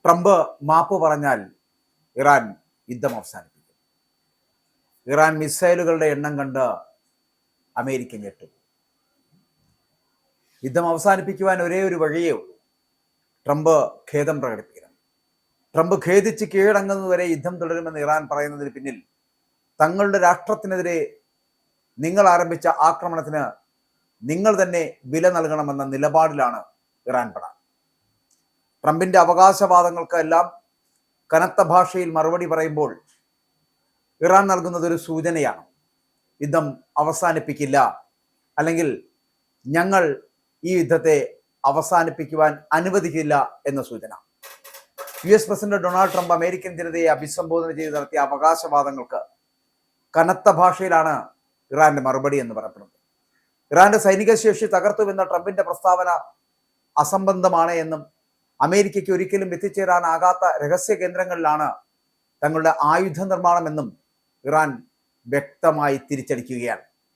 Trump മാപ്പ് പറഞ്ഞാൽ Iran യുദ്ധം അവസാനിപ്പിക്കും. ഇറാൻ മിസൈലുകളുടെ എണ്ണം കണ്ട് അമേരിക്ക ഞെട്ടും. യുദ്ധം അവസാനിപ്പിക്കുവാൻ ഒരേ ഒരു വഴിയേ ഉള്ളൂ, ട്രംപ് ഖേദം പ്രകടിപ്പിക്കണം. ട്രംപ് ഖേദിച്ച് കീഴടങ്ങുന്നതുവരെ യുദ്ധം തുടരുമെന്ന് ഇറാൻ പറയുന്നതിന് പിന്നിൽ തങ്ങളുടെ രാഷ്ട്രത്തിനെതിരെ നിങ്ങൾ ആരംഭിച്ച ആക്രമണത്തിന് നിങ്ങൾ തന്നെ വില നൽകണമെന്ന നിലപാടിലാണ് ഇറാൻ പട. ട്രംപിന്റെ അവകാശവാദങ്ങൾക്ക് എല്ലാം കനത്ത ഭാഷയിൽ മറുപടി പറയുമ്പോൾ ഇറാൻ നൽകുന്നത് ഒരു സൂചനയാണ്. യുദ്ധം അവസാനിപ്പിക്കില്ല, അല്ലെങ്കിൽ ഞങ്ങൾ ഈ യുദ്ധത്തെ അവസാനിപ്പിക്കുവാൻ അനുവദിക്കില്ല എന്ന സൂചന. US president Donald Trump American ജനതയെ അഭിസംബോധന ചെയ്ത് നടത്തിയ അവകാശവാദങ്ങൾക്ക് കനത്ത ഭാഷയിലാണ് ഇറാന്റെ മറുപടി എന്ന് പറയപ്പെടുന്നത്. ഇറാന്റെ സൈനിക ശേഷി തകർത്തുവെന്ന ട്രംപിന്റെ പ്രസ്താവന അസംബന്ധമാണ് എന്നും അമേരിക്കയ്ക്ക് ഒരിക്കലും എത്തിച്ചേരാനാകാത്ത രഹസ്യ കേന്ദ്രങ്ങളിലാണ് തങ്ങളുടെ ആയുധ നിർമ്മാണമെന്നും ഇറാൻ വ്യക്തമായി തിരിച്ചടിക്കുകയാണ്.